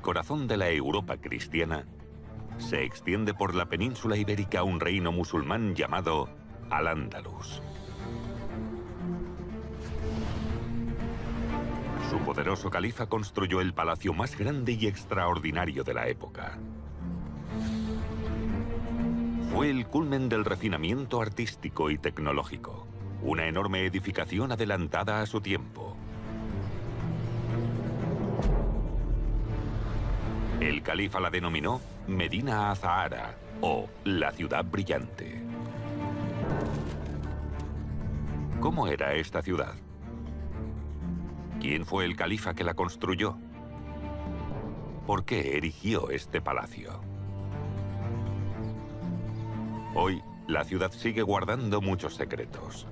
corazón de la Europa cristiana, se extiende por la península ibérica un reino musulmán llamado Al-Ándalus. Su poderoso califa construyó el palacio más grande y extraordinario de la época. Fue el culmen del refinamiento artístico y tecnológico, una enorme edificación adelantada a su tiempo. El califa la denominó Medina Azahara, o la ciudad brillante. ¿Cómo era esta ciudad? ¿Quién fue el califa que la construyó? ¿Por qué erigió este palacio? Hoy, la ciudad sigue guardando muchos secretos.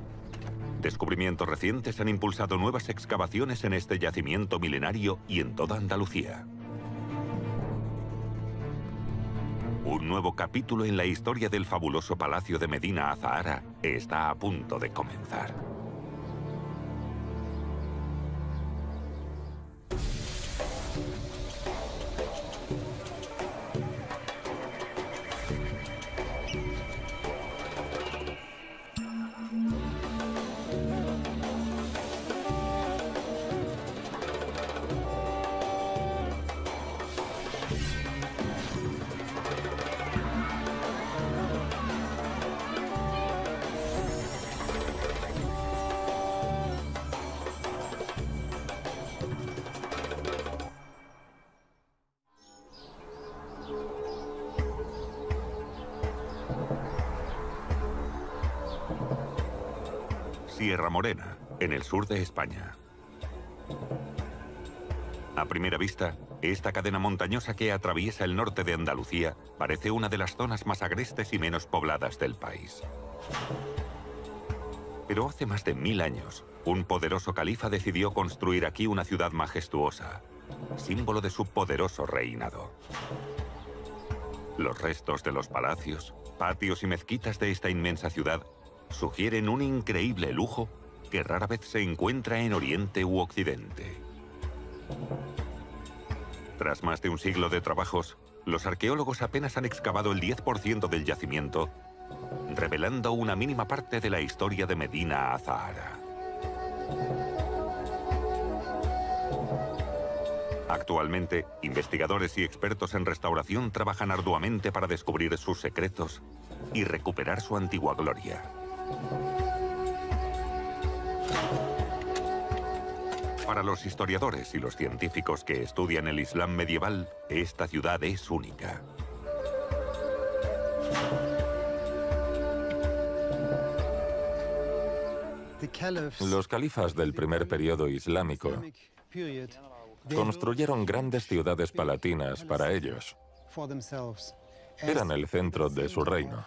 Descubrimientos recientes han impulsado nuevas excavaciones en este yacimiento milenario y en toda Andalucía. Un nuevo capítulo en la historia del fabuloso palacio de Medina Azahara está a punto de comenzar. Sierra Morena, en el sur de España. A primera vista, esta cadena montañosa que atraviesa el norte de Andalucía parece una de las zonas más agrestes y menos pobladas del país. Pero hace más de 1000 años, un poderoso califa decidió construir aquí una ciudad majestuosa, símbolo de su poderoso reinado. Los restos de los palacios, patios y mezquitas de esta inmensa ciudad sugieren un increíble lujo que rara vez se encuentra en Oriente u Occidente. Tras más de un siglo de trabajos, los arqueólogos apenas han excavado el 10% del yacimiento, revelando una mínima parte de la historia de Medina Azahara. Actualmente, investigadores y expertos en restauración trabajan arduamente para descubrir sus secretos y recuperar su antigua gloria. Para los historiadores y los científicos que estudian el Islam medieval, esta ciudad es única. Los califas del primer periodo islámico construyeron grandes ciudades palatinas para ellos. Eran el centro de su reino.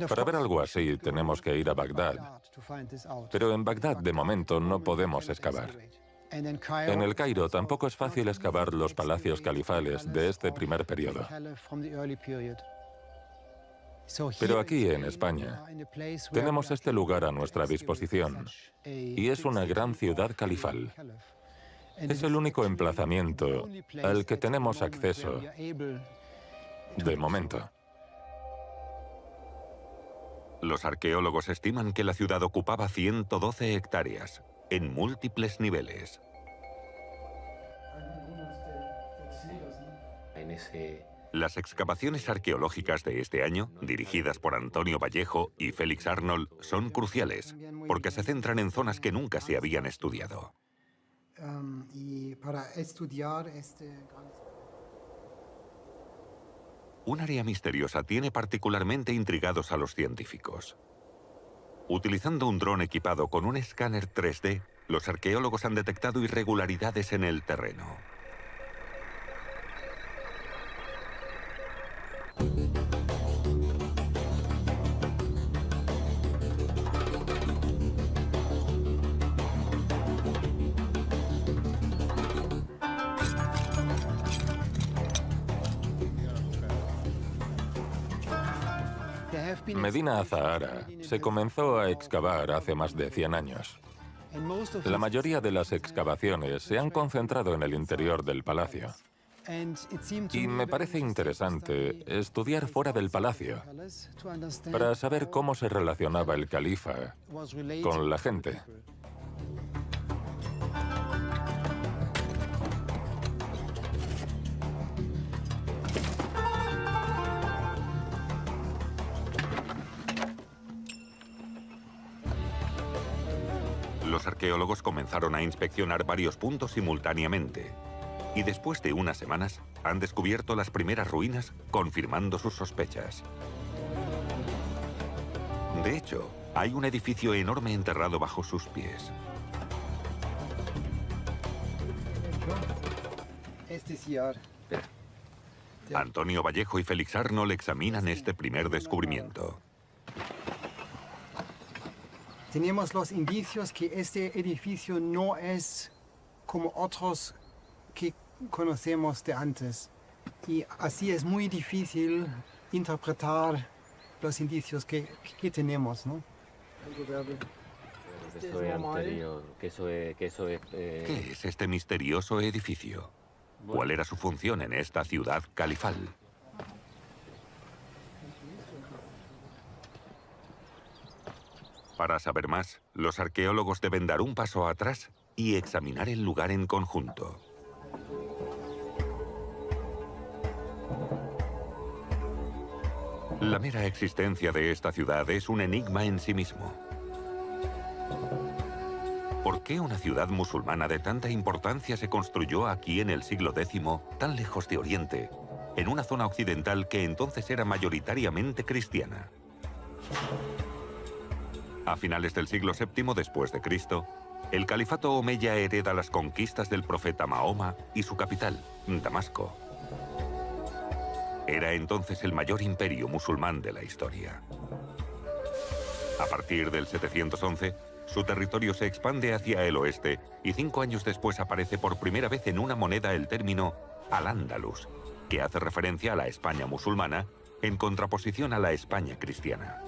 Para ver algo así tenemos que ir a Bagdad, pero en Bagdad de momento no podemos excavar. En el Cairo tampoco es fácil excavar los palacios califales de este primer periodo. Pero aquí en España tenemos este lugar a nuestra disposición y es una gran ciudad califal. Es el único emplazamiento al que tenemos acceso de momento. Los arqueólogos estiman que la ciudad ocupaba 112 hectáreas, en múltiples niveles. Las excavaciones arqueológicas de este año, dirigidas por Antonio Vallejo y Félix Arnold, son cruciales, porque se centran en zonas que nunca se habían estudiado. Un área misteriosa tiene particularmente intrigados a los científicos. Utilizando un dron equipado con un escáner 3D, los arqueólogos han detectado irregularidades en el terreno. Medina Azahara se comenzó a excavar hace más de 100 años. La mayoría de las excavaciones se han concentrado en el interior del palacio. Y me parece interesante estudiar fuera del palacio para saber cómo se relacionaba el califa con la gente. Los arqueólogos comenzaron a inspeccionar varios puntos simultáneamente. Y después de unas semanas, han descubierto las primeras ruinas, confirmando sus sospechas. De hecho, hay un edificio enorme enterrado bajo sus pies. Antonio Vallejo y Félix Arnold examinan este primer descubrimiento. Tenemos los indicios que este edificio no es como otros que conocemos de antes. Y así es muy difícil interpretar los indicios que tenemos, ¿no? ¿Qué es este misterioso edificio? ¿Cuál era su función en esta ciudad califal? Para saber más, los arqueólogos deben dar un paso atrás y examinar el lugar en conjunto. La mera existencia de esta ciudad es un enigma en sí mismo. ¿Por qué una ciudad musulmana de tanta importancia se construyó aquí en el siglo X, tan lejos de Oriente, en una zona occidental que entonces era mayoritariamente cristiana? A finales del siglo VII después de Cristo, el califato omeya hereda las conquistas del profeta Mahoma y su capital, Damasco. Era entonces el mayor imperio musulmán de la historia. A partir del 711, su territorio se expande hacia el oeste y 5 años después aparece por primera vez en una moneda el término Al-Ándalus, que hace referencia a la España musulmana en contraposición a la España cristiana.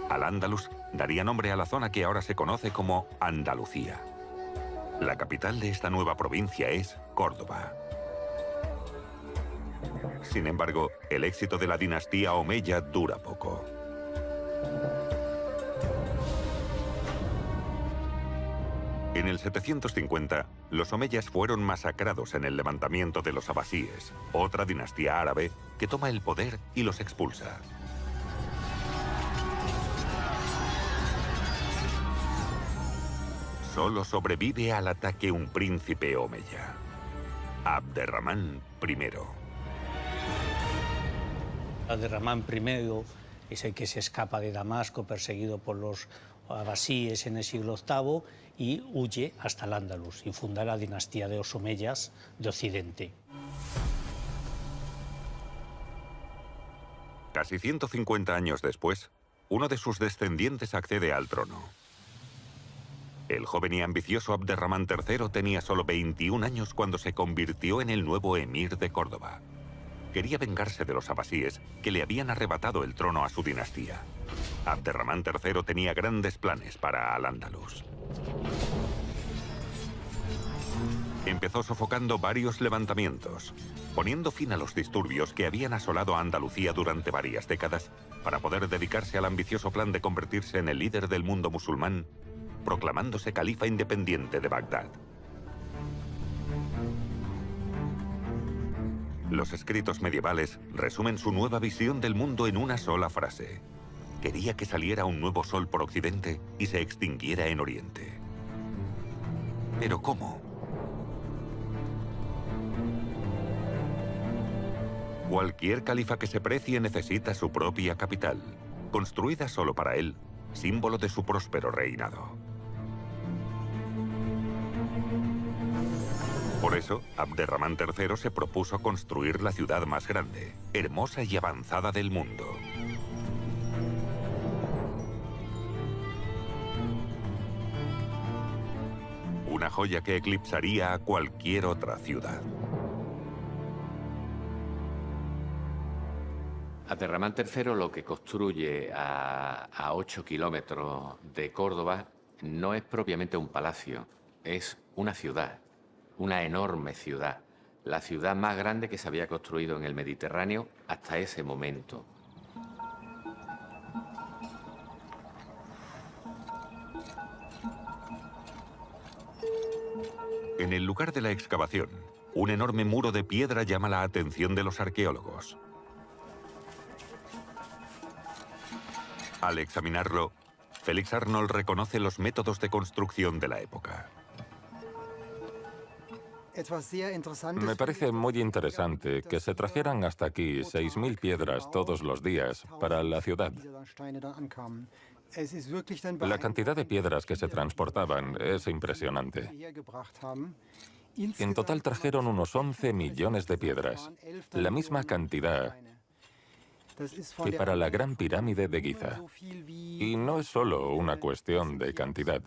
Al-Ándalus daría nombre a la zona que ahora se conoce como Andalucía. La capital de esta nueva provincia es Córdoba. Sin embargo, el éxito de la dinastía omeya dura poco. En el 750, los omeyas fueron masacrados en el levantamiento de los abasíes, otra dinastía árabe que toma el poder y los expulsa. Solo sobrevive al ataque un príncipe omeya, Abderramán I. Abderramán I es el que se escapa de Damasco perseguido por los abasíes en el siglo VIII y huye hasta el Ándalus y funda la dinastía de los omeyas de Occidente. Casi 150 años después, uno de sus descendientes accede al trono. El joven y ambicioso Abderramán III tenía solo 21 años cuando se convirtió en el nuevo emir de Córdoba. Quería vengarse de los abasíes que le habían arrebatado el trono a su dinastía. Abderramán III tenía grandes planes para Al-Ándalus. Empezó sofocando varios levantamientos, poniendo fin a los disturbios que habían asolado a Andalucía durante varias décadas para poder dedicarse al ambicioso plan de convertirse en el líder del mundo musulmán, proclamándose califa independiente de Bagdad. Los escritos medievales resumen su nueva visión del mundo en una sola frase. Quería que saliera un nuevo sol por Occidente y se extinguiera en Oriente. ¿Pero cómo? Cualquier califa que se precie necesita su propia capital, construida solo para él, símbolo de su próspero reinado. Por eso, Abderramán III se propuso construir la ciudad más grande, hermosa y avanzada del mundo. Una joya que eclipsaría a cualquier otra ciudad. Abderramán III lo que construye a 8 kilómetros de Córdoba no es propiamente un palacio, es una ciudad, una enorme ciudad, la ciudad más grande que se había construido en el Mediterráneo hasta ese momento. En el lugar de la excavación, un enorme muro de piedra llama la atención de los arqueólogos. Al examinarlo, Felix Arnold reconoce los métodos de construcción de la época. Me parece muy interesante que se trajeran hasta aquí 6.000 piedras todos los días para la ciudad. La cantidad de piedras que se transportaban es impresionante. En total trajeron unos 11 millones de piedras, la misma cantidad que para la Gran Pirámide de Giza. Y no es solo una cuestión de cantidad.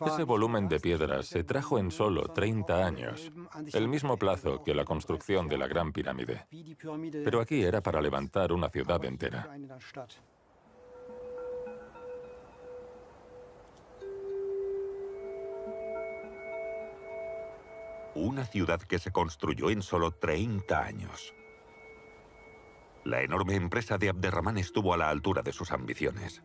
Ese volumen de piedras se trajo en solo 30 años, el mismo plazo que la construcción de la Gran Pirámide. Pero aquí era para levantar una ciudad entera. Una ciudad que se construyó en solo 30 años. La enorme empresa de Abderramán estuvo a la altura de sus ambiciones.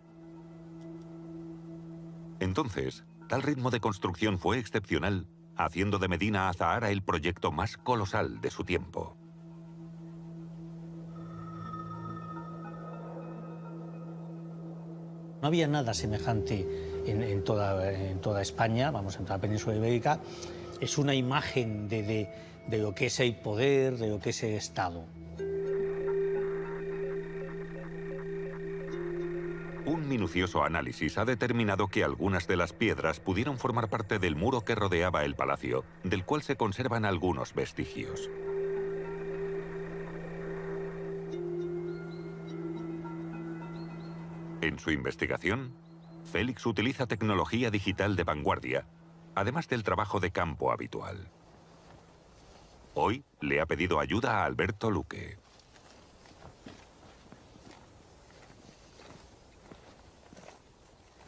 Entonces, tal ritmo de construcción fue excepcional, haciendo de Medina Azahara el proyecto más colosal de su tiempo. No había nada semejante en toda España, vamos, en toda la península ibérica. Es una imagen de lo que es el poder, de lo que es el Estado. Un minucioso análisis ha determinado que algunas de las piedras pudieron formar parte del muro que rodeaba el palacio, del cual se conservan algunos vestigios. En su investigación, Félix utiliza tecnología digital de vanguardia, además del trabajo de campo habitual. Hoy le ha pedido ayuda a Alberto Luque.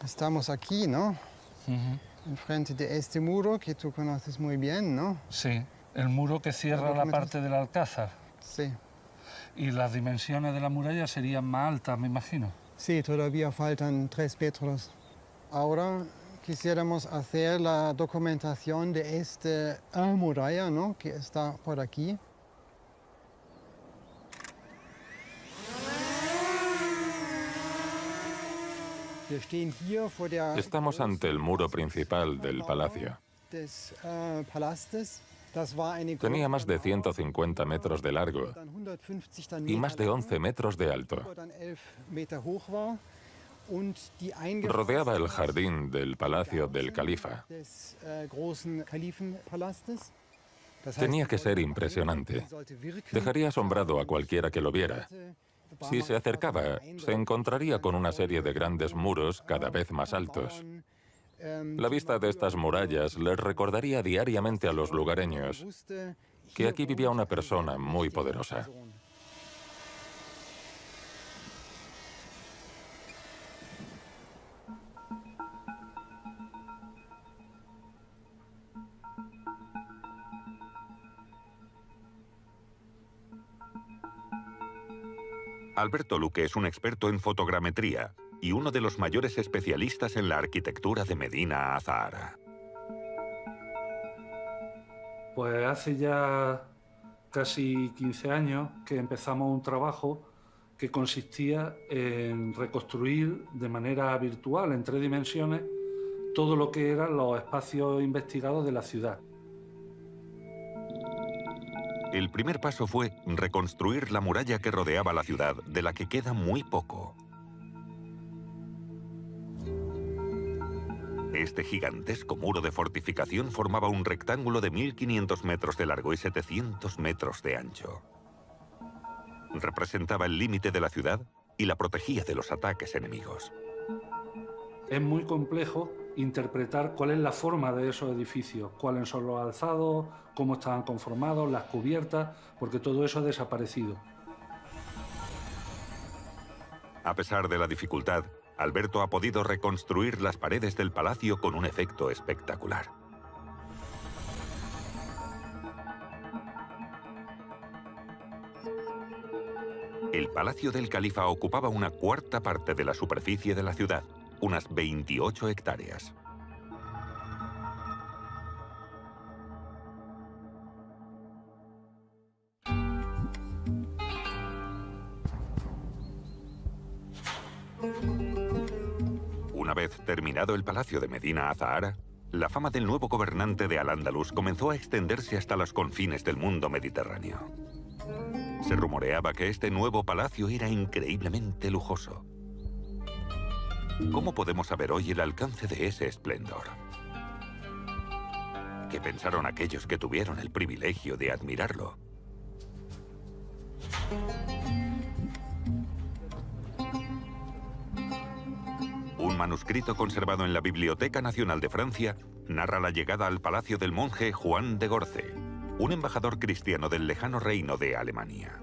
Estamos aquí, ¿no? Enfrente de este muro que tú conoces muy bien, ¿no? Sí, el muro que cierra la parte del Alcázar. Sí. Y las dimensiones de la muralla serían más altas, me imagino. Sí, todavía faltan 3 metros. Ahora quisiéramos hacer la documentación de esta muralla, ¿no? Que está por aquí. Estamos ante el muro principal del palacio. Tenía más de 150 metros de largo y más de 11 metros de alto. Rodeaba el jardín del palacio del califa. Tenía que ser impresionante. Dejaría asombrado a cualquiera que lo viera. Si se acercaba, se encontraría con una serie de grandes muros cada vez más altos. La vista de estas murallas les recordaría diariamente a los lugareños que aquí vivía una persona muy poderosa. Alberto Luque es un experto en fotogrametría y uno de los mayores especialistas en la arquitectura de Medina Azahara. Pues hace ya casi 15 años que empezamos un trabajo que consistía en reconstruir de manera virtual, en 3 dimensiones, todo lo que eran los espacios investigados de la ciudad. El primer paso fue reconstruir la muralla que rodeaba la ciudad, de la que queda muy poco. Este gigantesco muro de fortificación formaba un rectángulo de 1.500 metros de largo y 700 metros de ancho. Representaba el límite de la ciudad y la protegía de los ataques enemigos. Es muy complejo interpretar cuál es la forma de esos edificios, cuáles son los alzados, cómo estaban conformados, las cubiertas, porque todo eso ha desaparecido. A pesar de la dificultad, Alberto ha podido reconstruir las paredes del palacio con un efecto espectacular. El palacio del califa ocupaba una cuarta parte de la superficie de la ciudad, unas 28 hectáreas. Una vez terminado el palacio de Medina Azahara, la fama del nuevo gobernante de Al-Ándalus comenzó a extenderse hasta los confines del mundo mediterráneo. Se rumoreaba que este nuevo palacio era increíblemente lujoso. ¿Cómo podemos saber hoy el alcance de ese esplendor? ¿Qué pensaron aquellos que tuvieron el privilegio de admirarlo? Un manuscrito conservado en la Biblioteca Nacional de Francia narra la llegada al palacio del monje Juan de Gorce, un embajador cristiano del lejano reino de Alemania.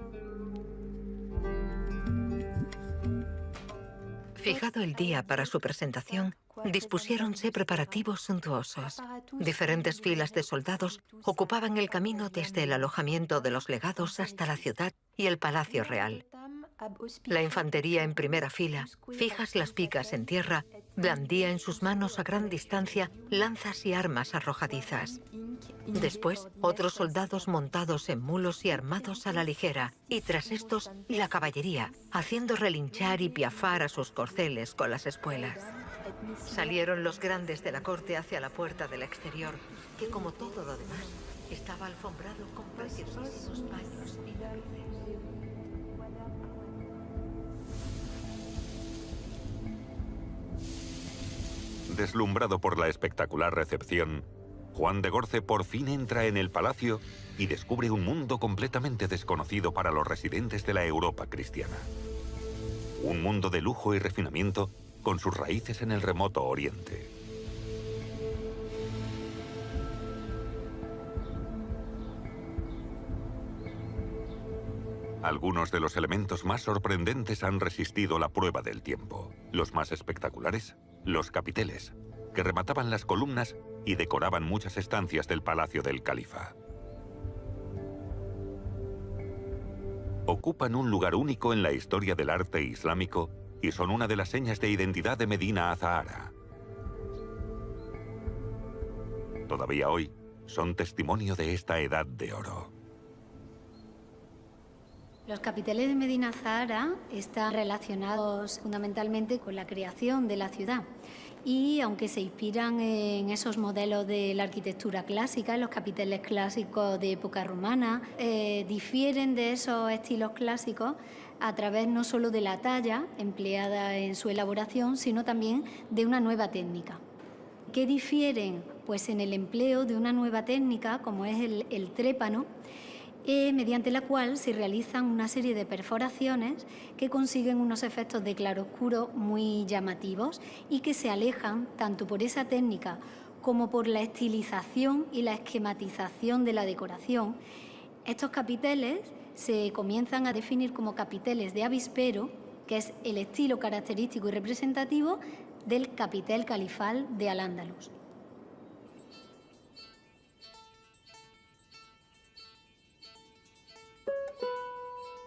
Fijado el día para su presentación, dispusiéronse preparativos suntuosos. Diferentes filas de soldados ocupaban el camino desde el alojamiento de los legados hasta la ciudad y el palacio real. La infantería en primera fila, fijas las picas en tierra, blandía en sus manos a gran distancia lanzas y armas arrojadizas. Después, otros soldados montados en mulos y armados a la ligera, y tras estos, la caballería, haciendo relinchar y piafar a sus corceles con las espuelas. Salieron los grandes de la corte hacia la puerta del exterior, que como todo lo demás, estaba alfombrado con preciosísimos paños y tapices. Deslumbrado por la espectacular recepción, Juan de Gorce por fin entra en el palacio y descubre un mundo completamente desconocido para los residentes de la Europa cristiana. Un mundo de lujo y refinamiento con sus raíces en el remoto Oriente. Algunos de los elementos más sorprendentes han resistido la prueba del tiempo. Los más espectaculares, los capiteles, que remataban las columnas y decoraban muchas estancias del palacio del califa. Ocupan un lugar único en la historia del arte islámico y son una de las señas de identidad de Medina Azahara. Todavía hoy son testimonio de esta edad de oro. Los capiteles de Medina Azahara están relacionados fundamentalmente con la creación de la ciudad y aunque se inspiran en esos modelos de la arquitectura clásica, en los capiteles clásicos de época romana, difieren de esos estilos clásicos a través no solo de la talla empleada en su elaboración, sino también de una nueva técnica. ¿Qué difieren? Pues en el empleo de una nueva técnica como es el trépano, mediante la cual se realizan una serie de perforaciones que consiguen unos efectos de claroscuro muy llamativos y que se alejan tanto por esa técnica como por la estilización y la esquematización de la decoración. Estos capiteles se comienzan a definir como capiteles de avispero, que es el estilo característico y representativo del capitel califal de Al-Ándalus.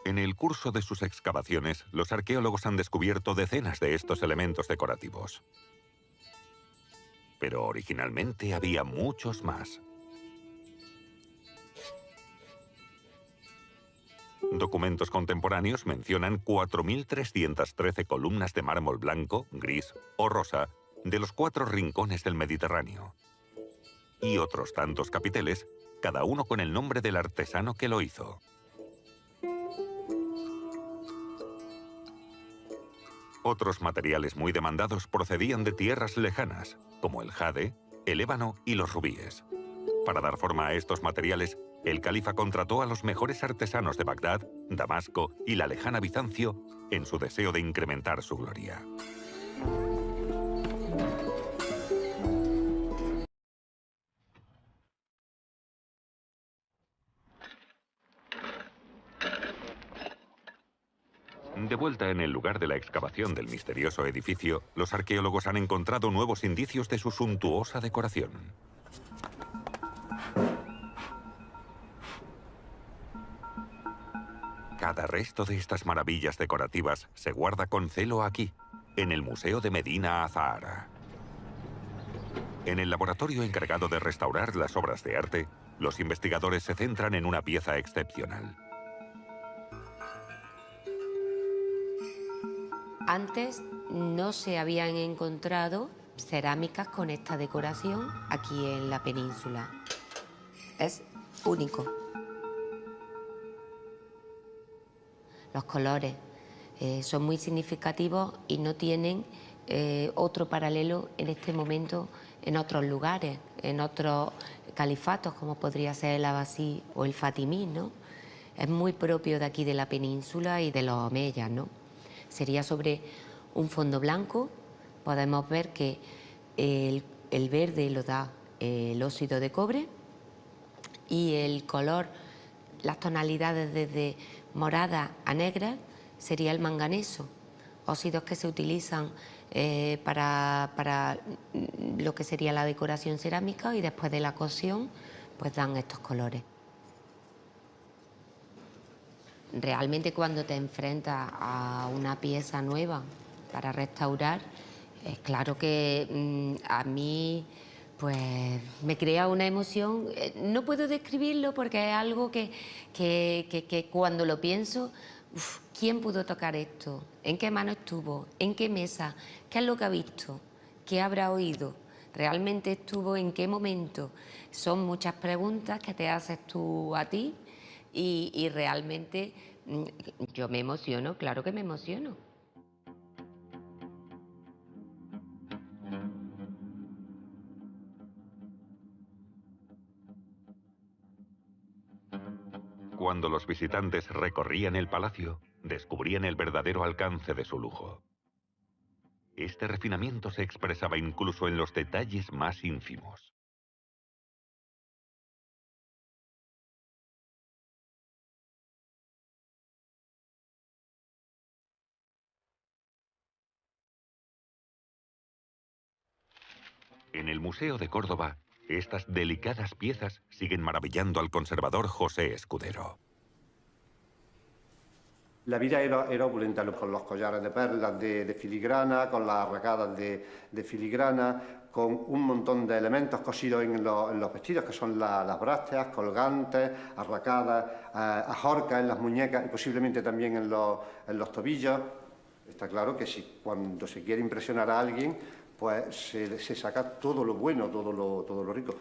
En el curso de sus excavaciones, los arqueólogos han descubierto decenas de estos elementos decorativos. Pero originalmente había muchos más. Documentos contemporáneos mencionan 4.313 columnas de mármol blanco, gris o rosa de los 4 rincones del Mediterráneo. Y otros tantos capiteles, cada uno con el nombre del artesano que lo hizo. Otros materiales muy demandados procedían de tierras lejanas, como el jade, el ébano y los rubíes. Para dar forma a estos materiales, el califa contrató a los mejores artesanos de Bagdad, Damasco y la lejana Bizancio en su deseo de incrementar su gloria. De vuelta en el lugar de la excavación del misterioso edificio, los arqueólogos han encontrado nuevos indicios de su suntuosa decoración. Cada resto de estas maravillas decorativas se guarda con celo aquí, en el Museo de Medina Azahara. En el laboratorio encargado de restaurar las obras de arte, los investigadores se centran en una pieza excepcional. Antes no se habían encontrado cerámicas con esta decoración aquí en la península. Es único. Los colores son muy significativos y no tienen otro paralelo en este momento en otros lugares, en otros califatos, como podría ser el abasí o el fatimí, ¿no? Es muy propio de aquí de la península y de los omeyas, ¿no? Sería sobre un fondo blanco. Podemos ver que el verde lo da el óxido de cobre y el color, las tonalidades desde morada a negra, sería el manganeso, óxidos que se utilizan para lo que sería la decoración cerámica, y después de la cocción pues dan estos colores. Realmente cuando te enfrentas a una pieza nueva para restaurar, es claro que a mí pues me crea una emoción. No puedo describirlo porque es algo que cuando lo pienso, ¿quién pudo tocar esto? ¿En qué mano estuvo? ¿En qué mesa? ¿Qué es lo que ha visto? ¿Qué habrá oído? ¿Realmente estuvo en qué momento? Son muchas preguntas que te haces tú a ti y realmente yo me emociono, claro que me emociono. Cuando los visitantes recorrían el palacio, descubrían el verdadero alcance de su lujo. Este refinamiento se expresaba incluso en los detalles más ínfimos. En el Museo de Córdoba, estas delicadas piezas siguen maravillando al conservador José Escudero. La vida era opulenta, con los collares de perlas de filigrana, con las arracadas de filigrana, con un montón de elementos cosidos en los vestidos, que son las brácteas, colgantes, arracadas, ajorcas en las muñecas y posiblemente también en los tobillos. Está claro que cuando se quiere impresionar a alguien, pues se saca todo lo bueno, todo lo rico.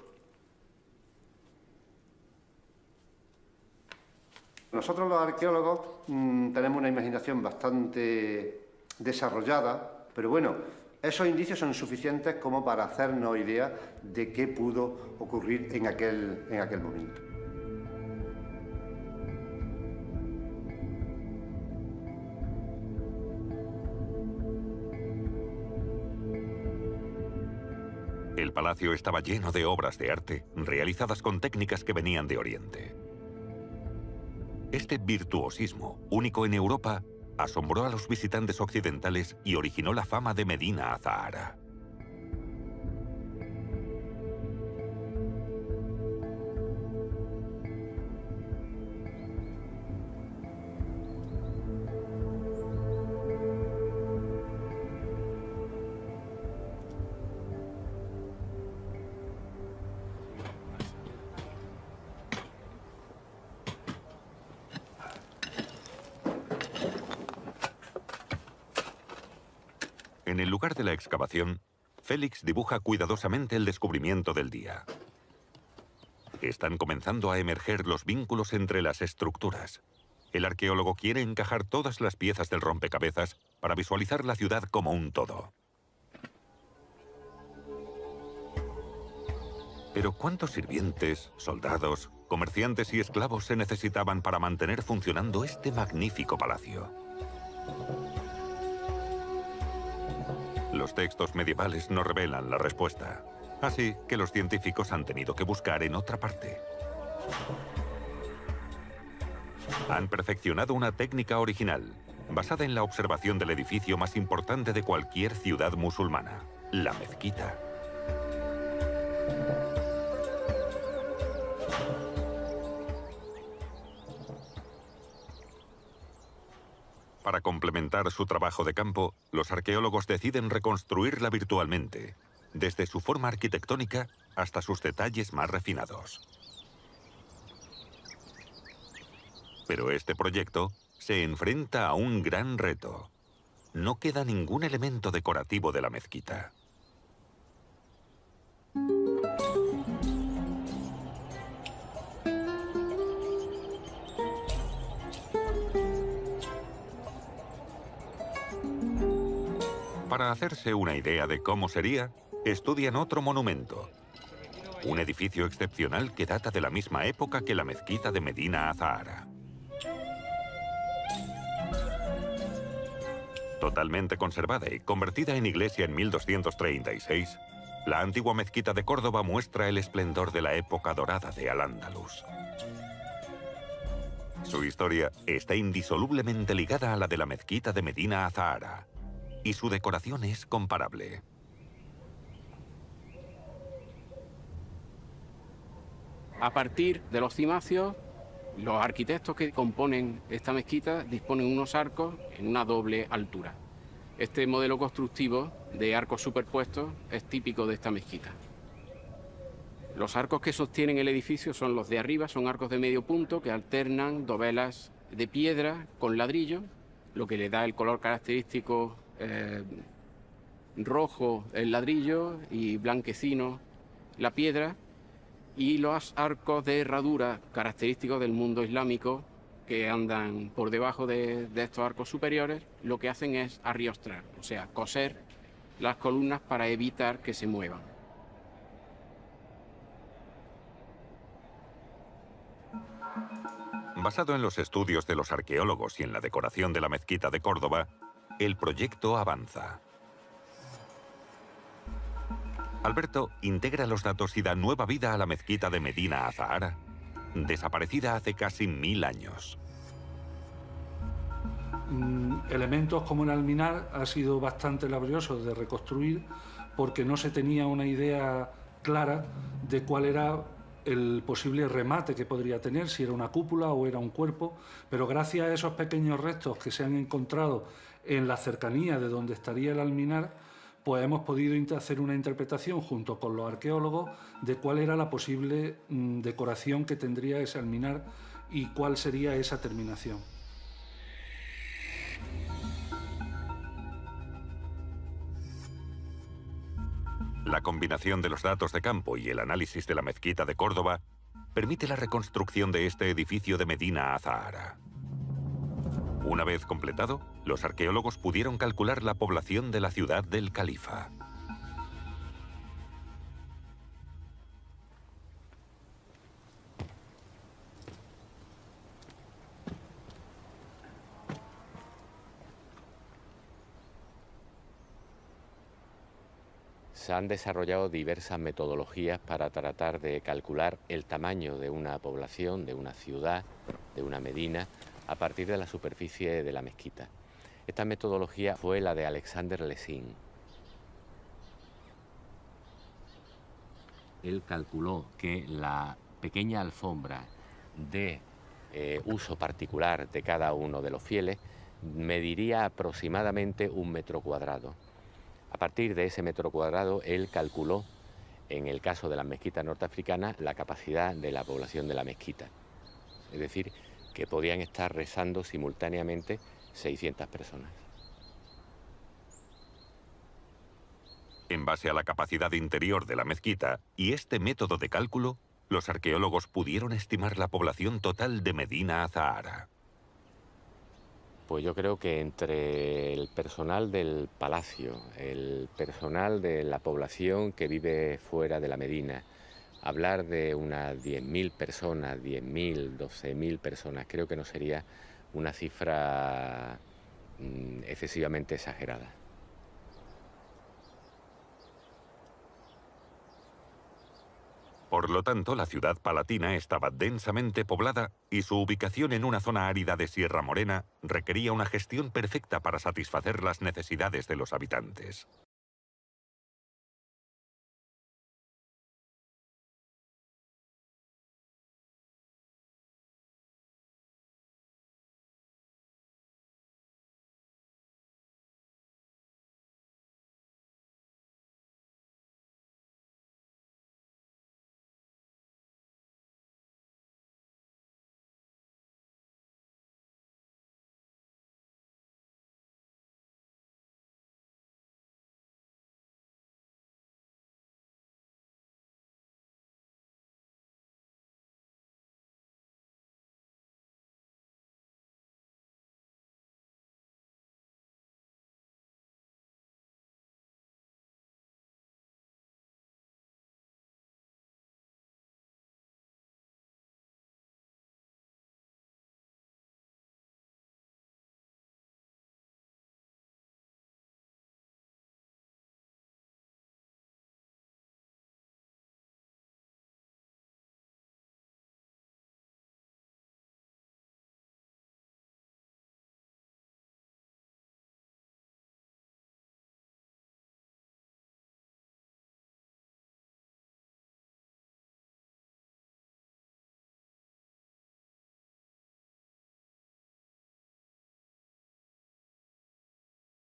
Nosotros los arqueólogos tenemos una imaginación bastante desarrollada, pero bueno, esos indicios son suficientes como para hacernos idea de qué pudo ocurrir en aquel momento. El palacio estaba lleno de obras de arte realizadas con técnicas que venían de Oriente. Este virtuosismo, único en Europa, asombró a los visitantes occidentales y originó la fama de Medina Azahara. En el lugar de la excavación, Félix dibuja cuidadosamente el descubrimiento del día. Están comenzando a emerger los vínculos entre las estructuras. El arqueólogo quiere encajar todas las piezas del rompecabezas para visualizar la ciudad como un todo. Pero ¿cuántos sirvientes, soldados, comerciantes y esclavos se necesitaban para mantener funcionando este magnífico palacio? Los textos medievales no revelan la respuesta, así que los científicos han tenido que buscar en otra parte. Han perfeccionado una técnica original, basada en la observación del edificio más importante de cualquier ciudad musulmana, la mezquita. Para complementar su trabajo de campo, los arqueólogos deciden reconstruirla virtualmente, desde su forma arquitectónica hasta sus detalles más refinados. Pero este proyecto se enfrenta a un gran reto. No queda ningún elemento decorativo de la mezquita. Para hacerse una idea de cómo sería, estudian otro monumento. Un edificio excepcional que data de la misma época que la mezquita de Medina Azahara. Totalmente conservada y convertida en iglesia en 1236, la antigua mezquita de Córdoba muestra el esplendor de la época dorada de Al-Ándalus. Su historia está indisolublemente ligada a la de la mezquita de Medina Azahara, y su decoración es comparable. A partir de los cimacios, los arquitectos que componen esta mezquita disponen unos arcos en una doble altura. Este modelo constructivo de arcos superpuestos es típico de esta mezquita. Los arcos que sostienen el edificio son los de arriba, son arcos de medio punto que alternan dovelas de piedra con ladrillo, lo que le da el color característico rojo el ladrillo y blanquecino la piedra, y los arcos de herradura característicos del mundo islámico que andan por debajo de estos arcos superiores, lo que hacen es arriostrar, o sea, coser las columnas para evitar que se muevan. Basado en los estudios de los arqueólogos y en la decoración de la mezquita de Córdoba, el proyecto avanza. Alberto integra los datos y da nueva vida a la mezquita de Medina Azahara, desaparecida hace casi 1000 años. Elementos como el alminar ha sido bastante laborioso de reconstruir porque no se tenía una idea clara de cuál era el posible remate que podría tener, si era una cúpula o era un cuerpo, pero gracias a esos pequeños restos que se han encontrado en la cercanía de donde estaría el alminar, pues hemos podido hacer una interpretación junto con los arqueólogos de cuál era la posible decoración que tendría ese alminar y cuál sería esa terminación. La combinación de los datos de campo y el análisis de la mezquita de Córdoba permite la reconstrucción de este edificio de Medina Azahara. Una vez completado, los arqueólogos pudieron calcular la población de la ciudad del califa. Se han desarrollado diversas metodologías para tratar de calcular el tamaño de una población, de una ciudad, de una medina, a partir de la superficie de la mezquita. Esta metodología fue la de Alexander Lessing. Él calculó que la pequeña alfombra de uso particular de cada uno de los fieles mediría aproximadamente 1 metro cuadrado. A partir de ese metro cuadrado, él calculó, en el caso de las mezquitas norteafricanas, la capacidad de la población de la mezquita. Es decir, que podían estar rezando simultáneamente 600 personas. En base a la capacidad interior de la mezquita y este método de cálculo, los arqueólogos pudieron estimar la población total de Medina Azahara. Pues yo creo que entre el personal del palacio, el personal de la población que vive fuera de la Medina, hablar de unas 10.000 personas, 10.000, 12.000 personas, creo que no sería una cifra excesivamente exagerada. Por lo tanto, la ciudad palatina estaba densamente poblada y su ubicación en una zona árida de Sierra Morena requería una gestión perfecta para satisfacer las necesidades de los habitantes.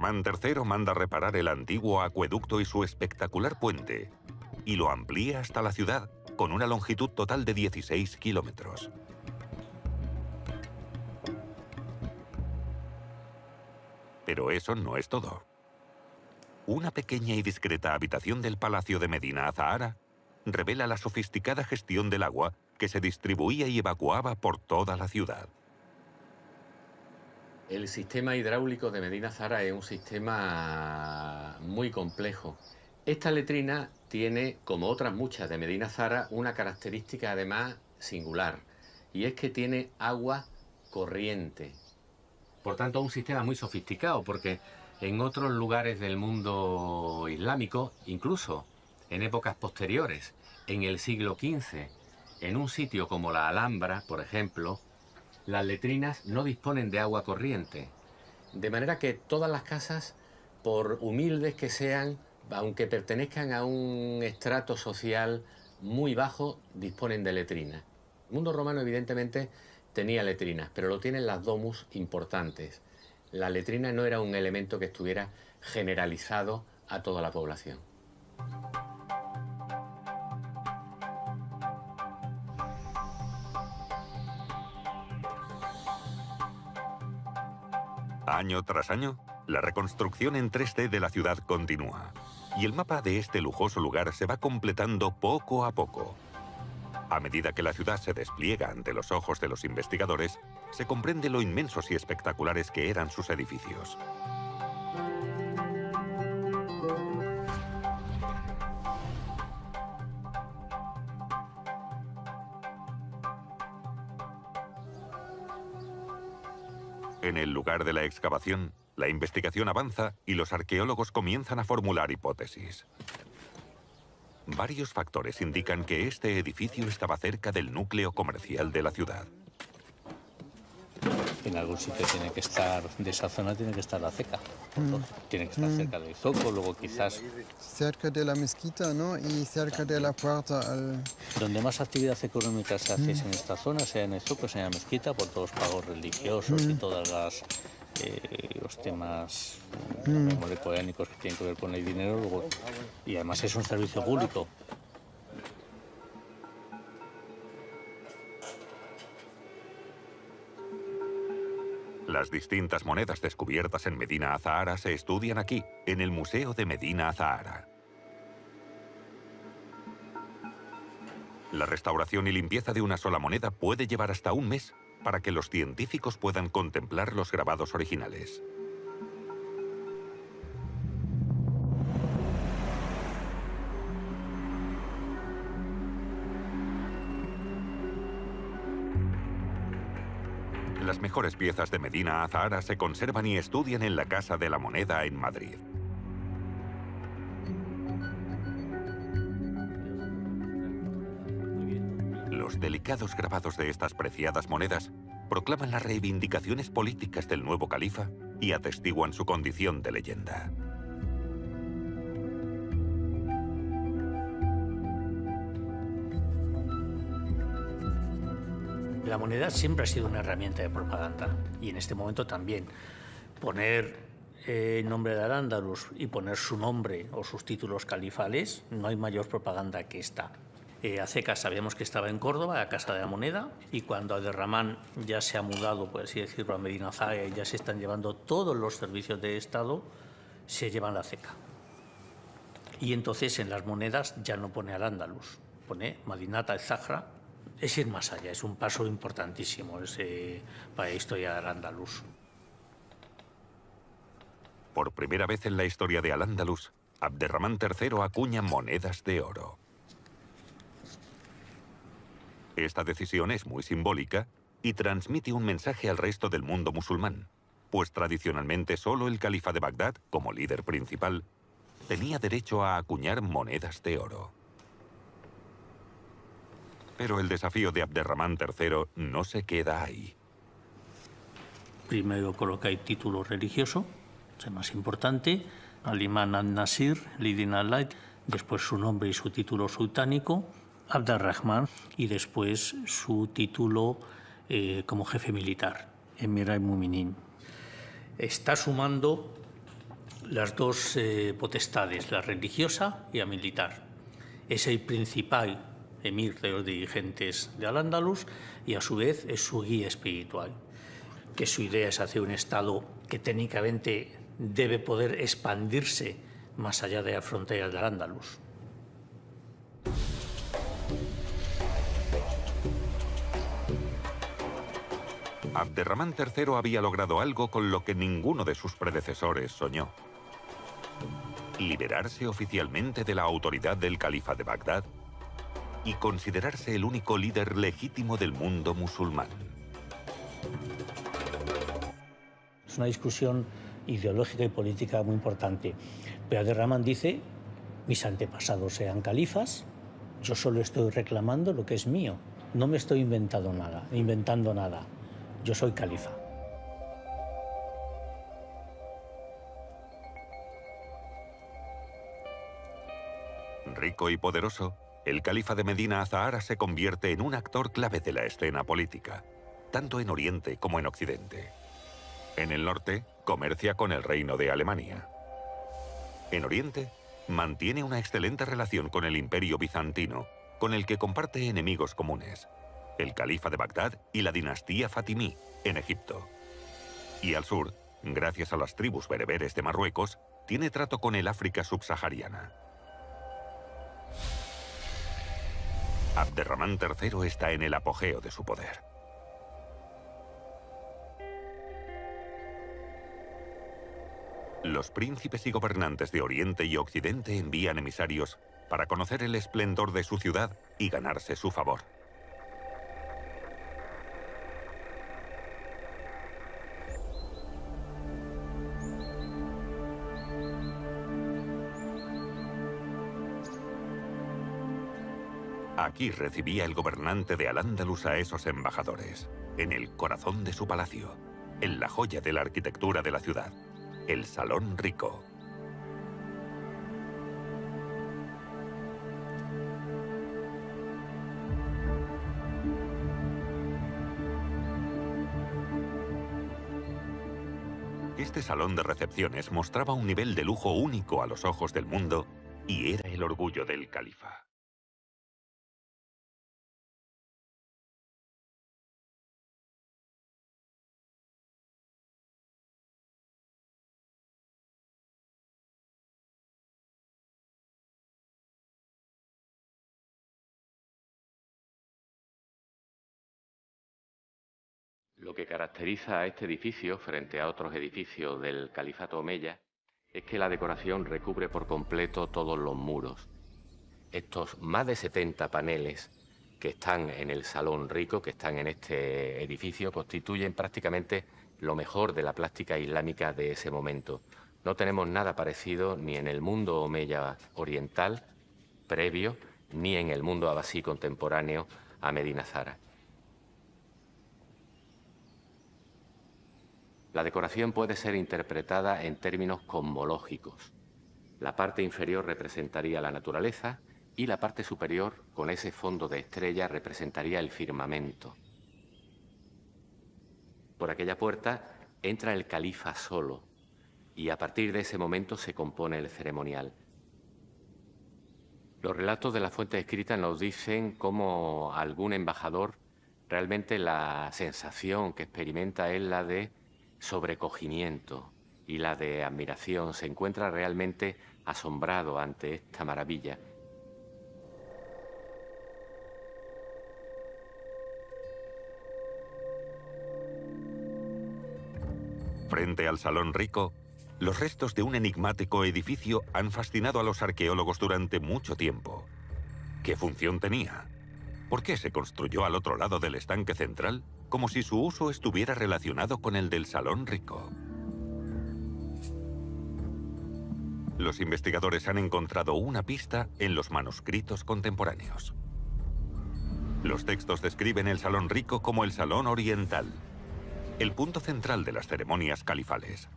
Ramán III manda reparar el antiguo acueducto y su espectacular puente, y lo amplía hasta la ciudad con una longitud total de 16 kilómetros. Pero eso no es todo. Una pequeña y discreta habitación del Palacio de Medina Azahara revela la sofisticada gestión del agua que se distribuía y evacuaba por toda la ciudad. El sistema hidráulico de Medina Azahara es un sistema muy complejo. Esta letrina tiene, como otras muchas de Medina Azahara, una característica además singular, y es que tiene agua corriente. Por tanto, un sistema muy sofisticado, porque en otros lugares del mundo islámico, incluso en épocas posteriores, en el siglo XV, en un sitio como la Alhambra, por ejemplo, las letrinas no disponen de agua corriente. De manera que todas las casas, por humildes que sean, aunque pertenezcan a un estrato social muy bajo, disponen de letrinas. El mundo romano, evidentemente, tenía letrinas, pero lo tienen las domus importantes. La letrina no era un elemento que estuviera generalizado a toda la población. Año tras año, la reconstrucción en 3D de la ciudad continúa, y el mapa de este lujoso lugar se va completando poco a poco. A medida que la ciudad se despliega ante los ojos de los investigadores, se comprende lo inmensos y espectaculares que eran sus edificios. En el lugar de la excavación, la investigación avanza y los arqueólogos comienzan a formular hipótesis. Varios factores indican que este edificio estaba cerca del núcleo comercial de la ciudad. En algún sitio tiene que estar, de esa zona tiene que estar la ceca. Tiene que estar cerca del zoco, luego quizás... Cerca de la mezquita, ¿no? Y cerca de la puerta al... Donde más actividad económica se hace es en esta zona, sea en el zoco, sea en la mezquita, por todos los pagos religiosos y todas los temas económicos que tienen que ver con el dinero. Luego, y además es un servicio público. Las distintas monedas descubiertas en Medina Azahara se estudian aquí, en el Museo de Medina Azahara. La restauración y limpieza de una sola moneda puede llevar hasta un mes para que los científicos puedan contemplar los grabados originales. Las mejores piezas de Medina Azahara se conservan y estudian en la Casa de la Moneda en Madrid. Los delicados grabados de estas preciadas monedas proclaman las reivindicaciones políticas del nuevo califa y atestiguan su condición de leyenda. La moneda siempre ha sido una herramienta de propaganda y en este momento también. Poner el nombre de Al-Ándalus y poner su nombre o sus títulos califales, no hay mayor propaganda que esta. Aceca sabíamos que estaba en Córdoba, a Casa de la Moneda, y cuando Abderramán ya se ha mudado, por así decirlo, a Medina Zahara y ya se están llevando todos los servicios de Estado, se llevan la Aceca. Y entonces en las monedas ya no pone Al-Ándalus, pone Madinat al-Zahra. Es ir más allá, es un paso importantísimo para la historia de Al-Ándalus. Por primera vez en la historia de Al-Ándalus, Abderramán III acuña monedas de oro. Esta decisión es muy simbólica y transmite un mensaje al resto del mundo musulmán, pues tradicionalmente solo el califa de Bagdad, como líder principal, tenía derecho a acuñar monedas de oro. Pero el desafío de Abderramán III no se queda ahí. Primero coloca el título religioso, es el más importante, Al-Imam al-Nasir, Lidin al-Laid, después su nombre y su título sultánico, Abderrahman, y después su título como jefe militar, Emir al-Muminin. Está sumando las dos potestades, la religiosa y la militar. Es el principal emir de los dirigentes de Al-Ándalus y a su vez es su guía espiritual, que su idea es hacer un Estado que técnicamente debe poder expandirse más allá de las fronteras de Al-Ándalus. Abderramán III había logrado algo con lo que ninguno de sus predecesores soñó: liberarse oficialmente de la autoridad del califa de Bagdad y considerarse el único líder legítimo del mundo musulmán. Es una discusión ideológica y política muy importante. Pero Abderramán dice, mis antepasados sean califas, yo solo estoy reclamando lo que es mío. No me estoy inventando nada. Yo soy califa. Rico y poderoso, el califa de Medina Azahara se convierte en un actor clave de la escena política, tanto en Oriente como en Occidente. En el norte, comercia con el Reino de Alemania. En Oriente, mantiene una excelente relación con el Imperio Bizantino, con el que comparte enemigos comunes: el califa de Bagdad y la dinastía Fatimí, en Egipto. Y al sur, gracias a las tribus bereberes de Marruecos, tiene trato con el África subsahariana. Abderramán III está en el apogeo de su poder. Los príncipes y gobernantes de Oriente y Occidente envían emisarios para conocer el esplendor de su ciudad y ganarse su favor. Aquí recibía el gobernante de Al-Ándalus a esos embajadores, en el corazón de su palacio, en la joya de la arquitectura de la ciudad, el Salón Rico. Este salón de recepciones mostraba un nivel de lujo único a los ojos del mundo y era el orgullo del califa. Lo que caracteriza a este edificio frente a otros edificios del Califato Omeya es que la decoración recubre por completo todos los muros. Estos más de 70 paneles que están en el Salón Rico, que están en este edificio, constituyen prácticamente lo mejor de la plástica islámica de ese momento. No tenemos nada parecido ni en el mundo omeya oriental previo, ni en el mundo abasí contemporáneo a Medina Zara. La decoración puede ser interpretada en términos cosmológicos. La parte inferior representaría la naturaleza y la parte superior, con ese fondo de estrella, representaría el firmamento. Por aquella puerta entra el califa solo y a partir de ese momento se compone el ceremonial. Los relatos de la fuente escrita nos dicen cómo algún embajador realmente la sensación que experimenta es la de sobrecogimiento y la de admiración. Se encuentra realmente asombrado ante esta maravilla. Frente al Salón Rico, los restos de un enigmático edificio han fascinado a los arqueólogos durante mucho tiempo. ¿Qué función tenía? ¿Por qué se construyó al otro lado del estanque central, como si su uso estuviera relacionado con el del Salón Rico? Los investigadores han encontrado una pista en los manuscritos contemporáneos. Los textos describen el Salón Rico como el Salón Oriental, el punto central de las ceremonias califales.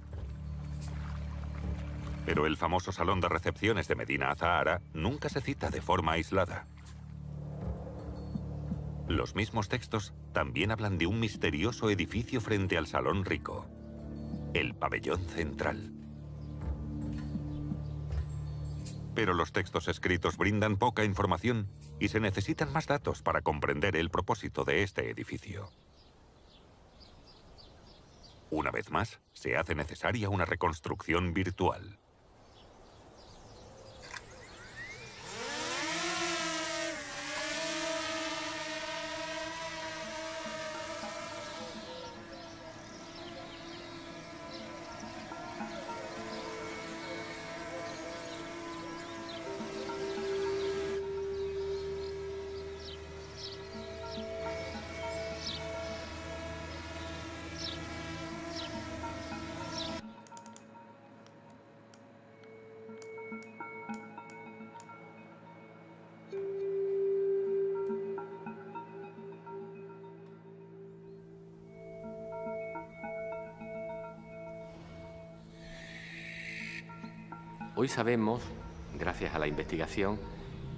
Pero el famoso salón de recepciones de Medina Azahara nunca se cita de forma aislada. Los mismos textos también hablan de un misterioso edificio frente al Salón Rico, el pabellón central. Pero los textos escritos brindan poca información y se necesitan más datos para comprender el propósito de este edificio. Una vez más, se hace necesaria una reconstrucción virtual. Hoy sabemos, gracias a la investigación,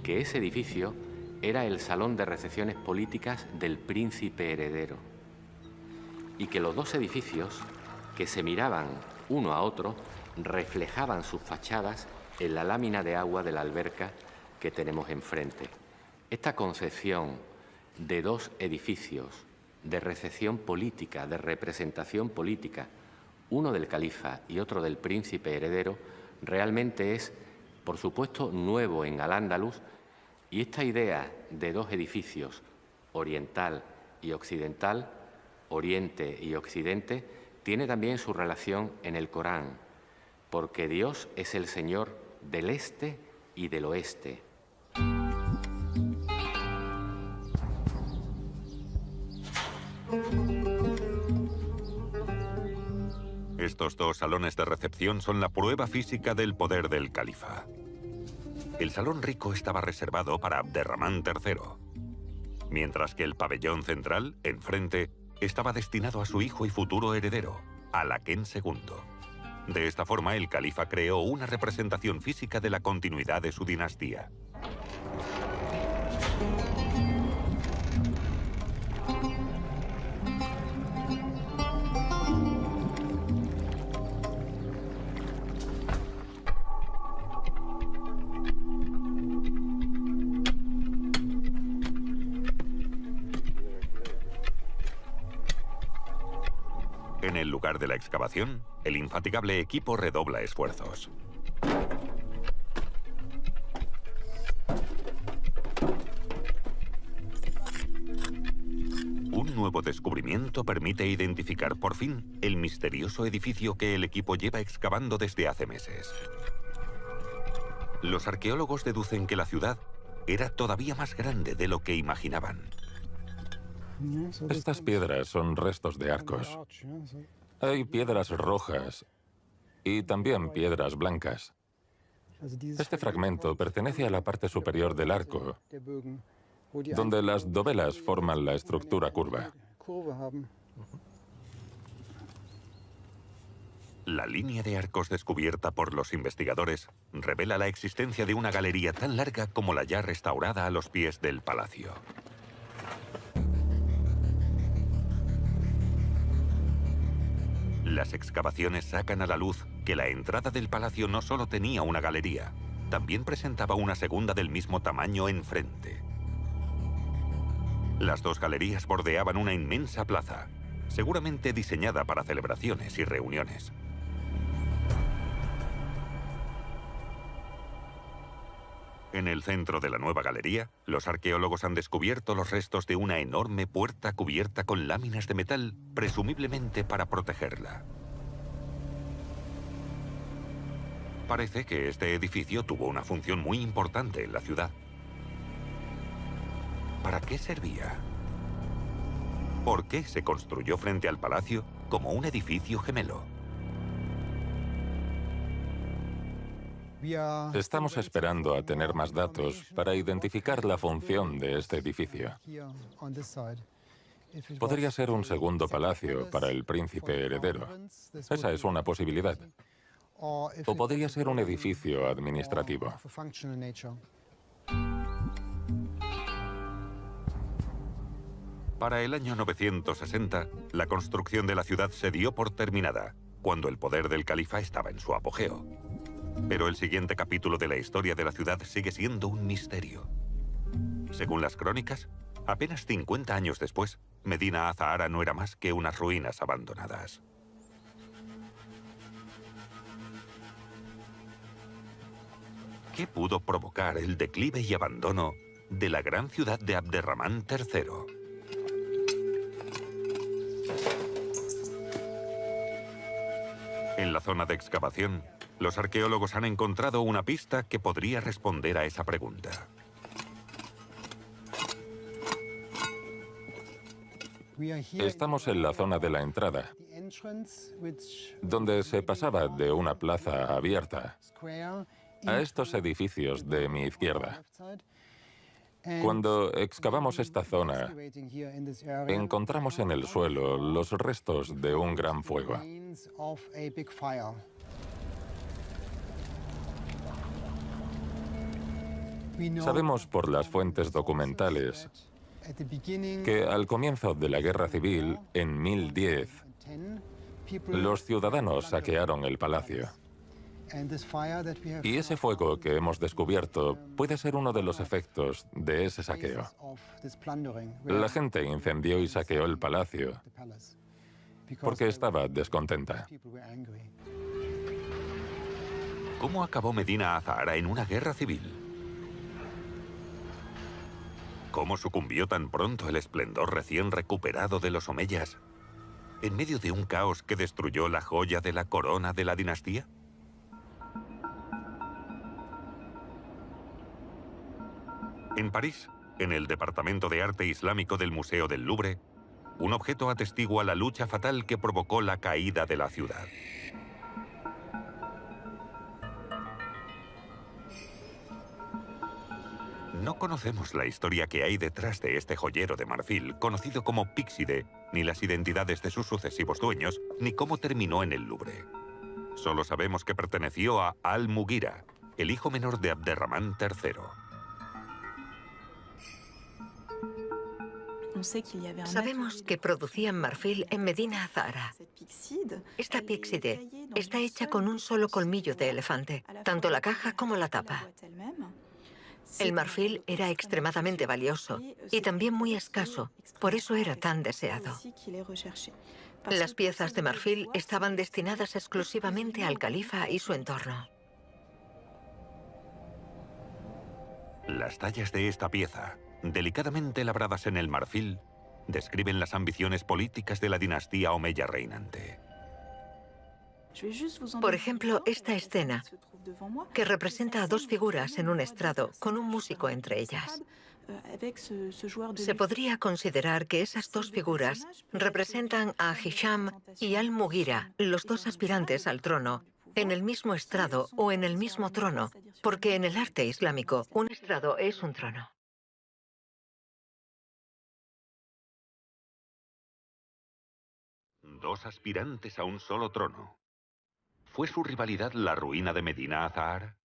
que ese edificio era el salón de recepciones políticas del príncipe heredero y que los dos edificios, que se miraban uno a otro, reflejaban sus fachadas en la lámina de agua de la alberca que tenemos enfrente. Esta concepción de dos edificios de recepción política, de representación política, uno del califa y otro del príncipe heredero, realmente es, por supuesto, nuevo en Al-Ándalus, y esta idea de dos edificios, oriental y occidental, oriente y occidente, tiene también su relación en el Corán, porque Dios es el Señor del este y del oeste. Estos dos salones de recepción son la prueba física del poder del califa. El Salón Rico estaba reservado para Abderramán III, mientras que el pabellón central, enfrente, estaba destinado a su hijo y futuro heredero, Alakén II. De esta forma, el califa creó una representación física de la continuidad de su dinastía. En el lugar de la excavación, el infatigable equipo redobla esfuerzos. Un nuevo descubrimiento permite identificar por fin el misterioso edificio que el equipo lleva excavando desde hace meses. Los arqueólogos deducen que la ciudad era todavía más grande de lo que imaginaban. Estas piedras son restos de arcos. Hay piedras rojas y también piedras blancas. Este fragmento pertenece a la parte superior del arco donde las dovelas forman la estructura curva. La línea de arcos descubierta por los investigadores revela la existencia de una galería tan larga como la ya restaurada a los pies del palacio. Las excavaciones sacan a la luz que la entrada del palacio no solo tenía una galería, también presentaba una segunda del mismo tamaño enfrente. Las dos galerías bordeaban una inmensa plaza, seguramente diseñada para celebraciones y reuniones. En el centro de la nueva galería, los arqueólogos han descubierto los restos de una enorme puerta cubierta con láminas de metal, presumiblemente para protegerla. Parece que este edificio tuvo una función muy importante en la ciudad. ¿Para qué servía? ¿Por qué se construyó frente al palacio como un edificio gemelo? Estamos esperando a tener más datos para identificar la función de este edificio. Podría ser un segundo palacio para el príncipe heredero. Esa es una posibilidad. O podría ser un edificio administrativo. Para el año 960, la construcción de la ciudad se dio por terminada, cuando el poder del califa estaba en su apogeo. Pero el siguiente capítulo de la historia de la ciudad sigue siendo un misterio. Según las crónicas, apenas 50 años después, Medina Azahara no era más que unas ruinas abandonadas. ¿Qué pudo provocar el declive y abandono de la gran ciudad de Abderramán III? En la zona de excavación, los arqueólogos han encontrado una pista que podría responder a esa pregunta. Estamos en la zona de la entrada, donde se pasaba de una plaza abierta a estos edificios de mi izquierda. Cuando excavamos esta zona, encontramos en el suelo los restos de un gran fuego. Sabemos por las fuentes documentales que al comienzo de la Guerra Civil, en 1010, los ciudadanos saquearon el palacio. Y ese fuego que hemos descubierto puede ser uno de los efectos de ese saqueo. La gente incendió y saqueó el palacio porque estaba descontenta. ¿Cómo acabó Medina Azahara en una guerra civil? ¿Cómo sucumbió tan pronto el esplendor recién recuperado de los omeyas en medio de un caos que destruyó la joya de la corona de la dinastía? En París, en el Departamento de Arte Islámico del Museo del Louvre, un objeto atestigua la lucha fatal que provocó la caída de la ciudad. No conocemos la historia que hay detrás de este joyero de marfil, conocido como Píxide, ni las identidades de sus sucesivos dueños, ni cómo terminó en el Louvre. Solo sabemos que perteneció a Al-Mughira, el hijo menor de Abderramán III. Sabemos que producían marfil en Medina Azahara. Esta píxide está hecha con un solo colmillo de elefante, tanto la caja como la tapa. El marfil era extremadamente valioso y también muy escaso, por eso era tan deseado. Las piezas de marfil estaban destinadas exclusivamente al califa y su entorno. Las tallas de esta pieza, delicadamente labradas en el marfil, describen las ambiciones políticas de la dinastía omeya reinante. Por ejemplo, esta escena, que representa a dos figuras en un estrado, con un músico entre ellas. Se podría considerar que esas dos figuras representan a Hisham y Al-Mughira, los dos aspirantes al trono, en el mismo estrado o en el mismo trono, porque en el arte islámico un estrado es un trono. 2 aspirantes a un solo trono. ¿Fue su rivalidad la ruina de Medina Azahara?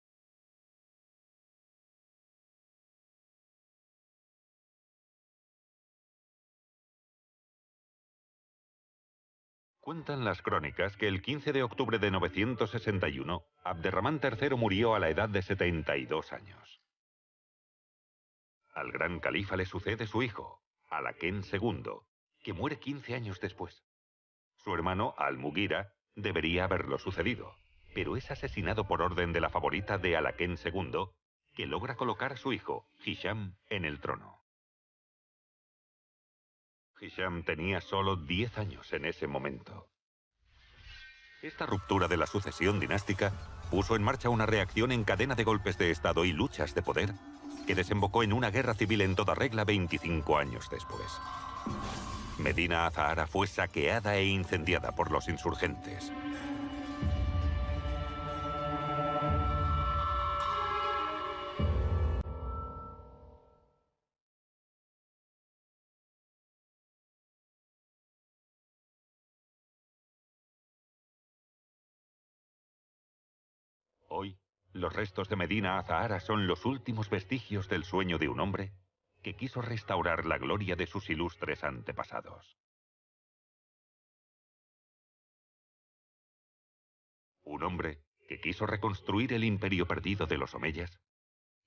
Cuentan las crónicas que el 15 de octubre de 961, Abderramán III murió a la edad de 72 años. Al gran califa le sucede su hijo, Alakén II, que muere 15 años después. Su hermano, Al-Mughira, debería haberlo sucedido, pero es asesinado por orden de la favorita de Alakén II, que logra colocar a su hijo, Hisham, en el trono. Hisham tenía solo 10 años en ese momento. Esta ruptura de la sucesión dinástica puso en marcha una reacción en cadena de golpes de Estado y luchas de poder que desembocó en una guerra civil en toda regla 25 años después. Medina Azahara fue saqueada e incendiada por los insurgentes. Hoy, los restos de Medina Azahara son los últimos vestigios del sueño de un hombre que quiso restaurar la gloria de sus ilustres antepasados. Un hombre que quiso reconstruir el imperio perdido de los omeyas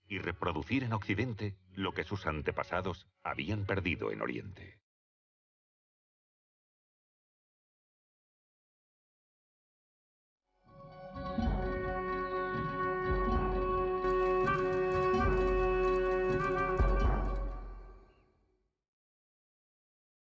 y reproducir en Occidente lo que sus antepasados habían perdido en Oriente.